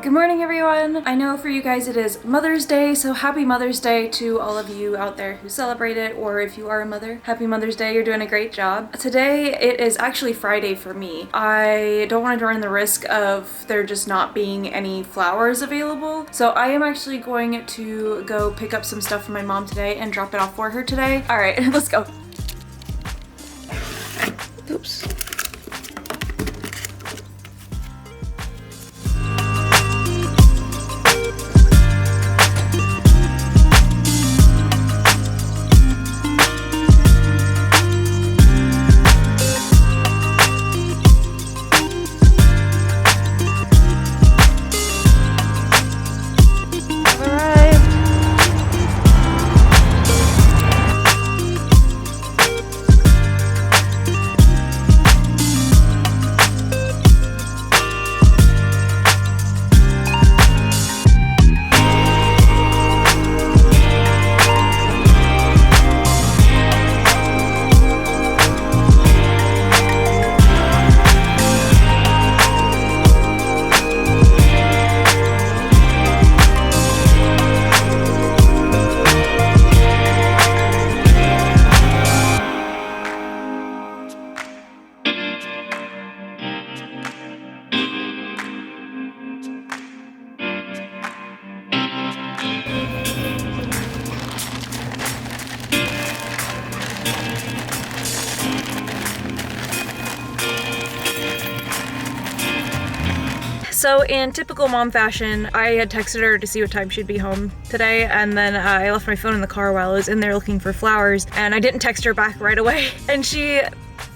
Good morning, everyone. I know for you guys it is Mother's Day, so happy Mother's Day to all of you out there who celebrate it, or if you are a mother, happy Mother's Day. You're doing a great job. Today it is actually Friday for me. I don't want to run the risk of there just not being any flowers available, so I am actually going to go pick up some stuff from my mom today and drop it off for her today. All right, let's go. Oops. So in typical mom fashion, I had texted her to see what time she'd be home today, and then I left my phone in the car while I was in there looking for flowers, and I didn't text her back right away, and she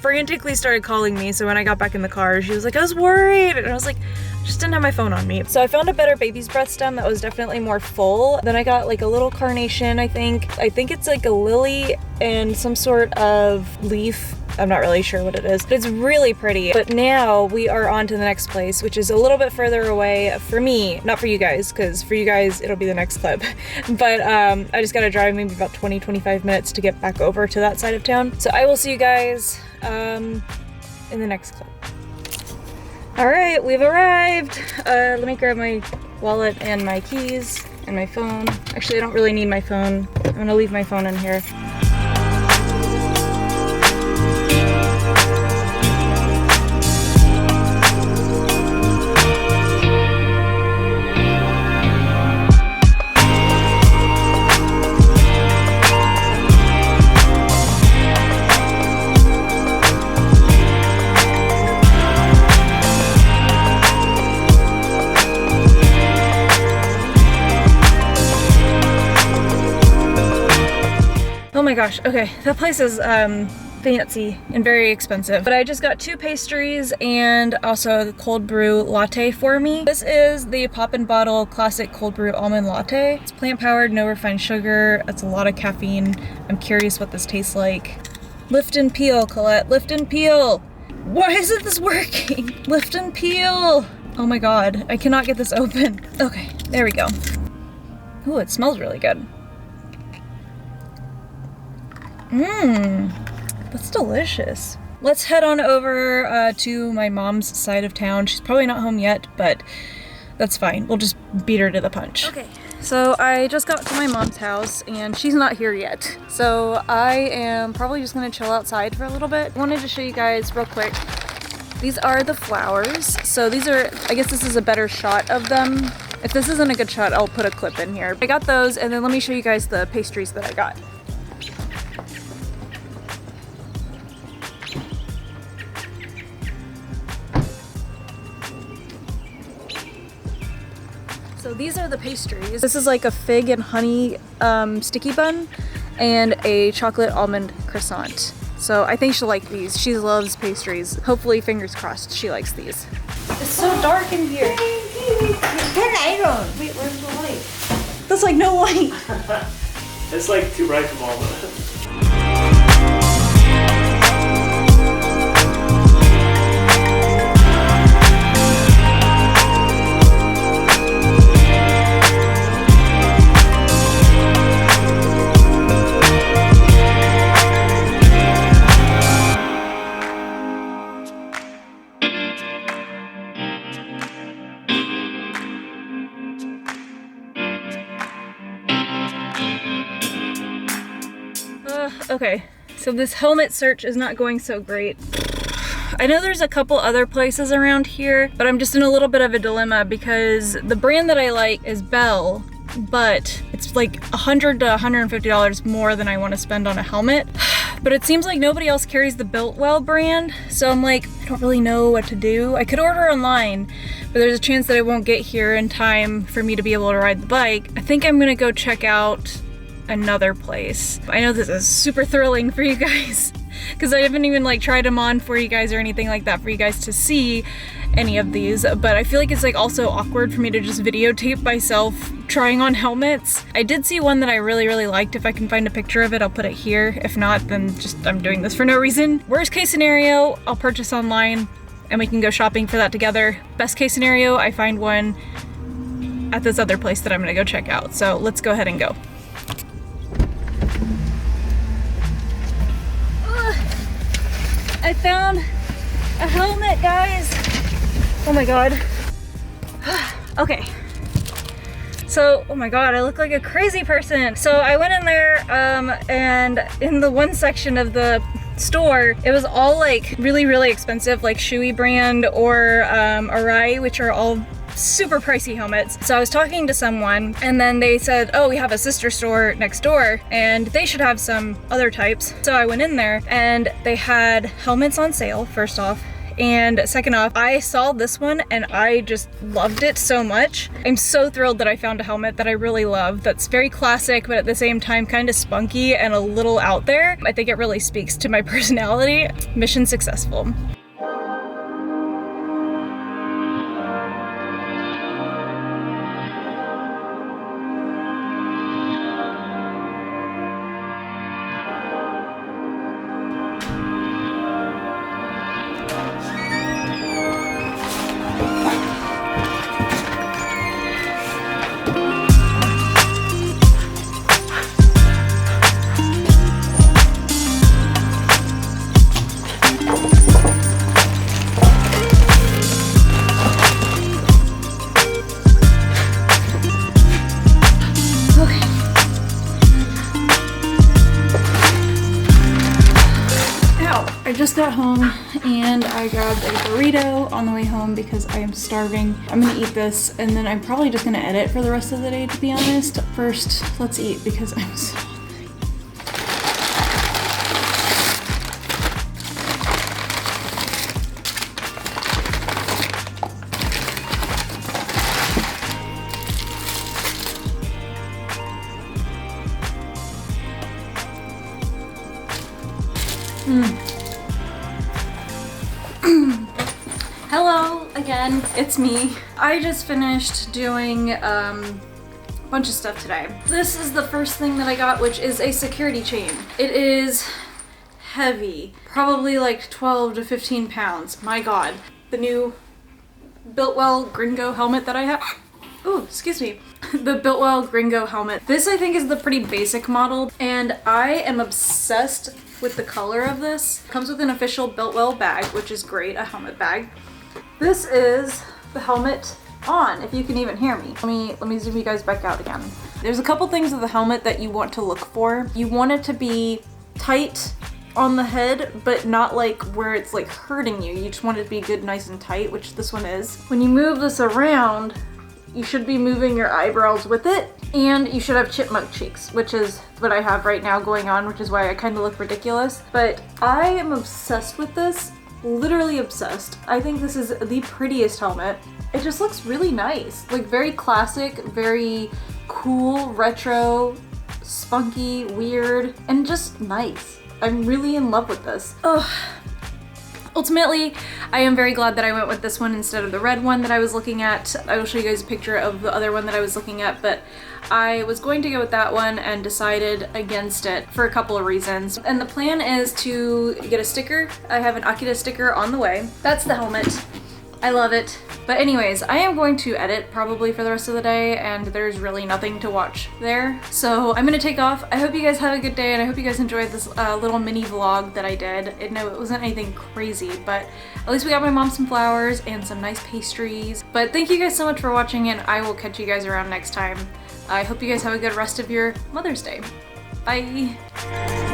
frantically started calling me. So when I got back in the car, she was like, I was worried, and I was like, just didn't have my phone on me. So I found a better baby's breath stem that was definitely more full. Then I got like a little carnation, I think it's like a lily and some sort of leaf. I'm not really sure what it is, but it's really pretty. But now we are on to the next place, which is a little bit further away for me, not for you guys, because for you guys, it'll be the next clip. But I just gotta drive maybe about 20-25 minutes to get back over to that side of town. So I will see you guys in the next clip. All right, we've arrived. Let me grab my wallet and my keys and my phone. Actually, I don't really need my phone. I'm gonna leave my phone in here. Oh my gosh, okay, that place is fancy and very expensive. But I just got 2 pastries and also the cold brew latte for me. This is the Pop and Bottle Classic Cold Brew Almond Latte. It's plant powered, no refined sugar. It's a lot of caffeine. I'm curious what this tastes like. Lift and peel, Colette, lift and peel. Why isn't this working? Lift and peel. Oh my God, I cannot get this open. Okay, there we go. Ooh, it smells really good. That's delicious. Let's head on over to my mom's side of town. She's probably not home yet, but that's fine. We'll just beat her to the punch. Okay, so I just got to my mom's house and she's not here yet. So I am probably just gonna chill outside for a little bit. I wanted to show you guys real quick. These are the flowers. So these are, I guess this is a better shot of them. If this isn't a good shot, I'll put a clip in here. I got those, and then let me show you guys the pastries that I got. So these are the pastries. This is like a fig and honey sticky bun and a chocolate almond croissant. So I think she'll like these. She loves pastries. Hopefully, fingers crossed, she likes these. It's so dark in here. Turn light on. Wait, where's the light? That's like no light. It's like too bright from all of it. Okay, so this helmet search is not going so great. I know there's a couple other places around here, but I'm just in a little bit of a dilemma because the brand that I like is Bell, but it's like $100 to $150 more than I want to spend on a helmet. But it seems like nobody else carries the Biltwell brand, so I'm like, I don't really know what to do. I could order online, but there's a chance that I won't get here in time for me to be able to ride the bike. I think I'm gonna go check out another place. I know this is super thrilling for you guys because I haven't even like tried them on for you guys or anything like that for you guys to see any of these, but I feel like it's like also awkward for me to just videotape myself trying on helmets. I did see one that I really liked. If I can find a picture of it, I'll put it here. If not, then just I'm doing this for no reason. Worst case scenario, I'll purchase online and we can go shopping for that together. Best case scenario, I find one at this other place that I'm gonna go check out. So let's go ahead and go. I found a helmet, guys. Oh my god. Okay. So, oh my god, I look like a crazy person. So I went in there and in the one section of the store, it was all like really expensive, like Shui brand or Arai, which are all super pricey helmets. So I was talking to someone and then they said, oh, we have a sister store next door and they should have some other types. So I went in there and they had helmets on sale, first off. And second off, I saw this one and I just loved it so much. I'm so thrilled that I found a helmet that I really love, that's very classic, but at the same time kind of spunky and a little out there. I think it really speaks to my personality. Mission successful. I just got home and I grabbed a burrito on the way home because I am starving. I'm gonna eat this and then I'm probably just gonna edit for the rest of the day, to be honest. First, let's eat because I'm so hungry. Hello again, it's me. I just finished doing a bunch of stuff today. This is the first thing that I got, which is a security chain. It is heavy, probably like 12 to 15 pounds. My god. The new Biltwell Gringo helmet that I have. Oh, excuse me. The Biltwell Gringo helmet. This I think is the pretty basic model and I am obsessed with the color of this. It comes with an official Biltwell bag, which is great, a helmet bag. This is the helmet on, if you can even hear me. Let me zoom you guys back out again. There's a couple things of the helmet that you want to look for. You want it to be tight on the head, but not like where it's like hurting you. You just want it to be good, nice and tight, which this one is. When you move this around, you should be moving your eyebrows with it, and you should have chipmunk cheeks, which is what I have right now going on, which is why I kind of look ridiculous. But I am obsessed with this, literally obsessed. I think this is the prettiest helmet. It just looks really nice, like very classic, very cool, retro, spunky, weird, and just nice. I'm really in love with this. Ugh. Ultimately, I am very glad that I went with this one instead of the red one that I was looking at. I will show you guys a picture of the other one that I was looking at, but I was going to go with that one and decided against it for a couple of reasons. And the plan is to get a sticker. I have an Akita sticker on the way. That's the helmet. I love it. But anyways, I am going to edit probably for the rest of the day and there's really nothing to watch there. So I'm gonna take off. I hope you guys have a good day and I hope you guys enjoyed this little mini vlog that I did. No, it wasn't anything crazy, but at least we got my mom some flowers and some nice pastries. But thank you guys so much for watching and I will catch you guys around next time. I hope you guys have a good rest of your Mother's Day. Bye.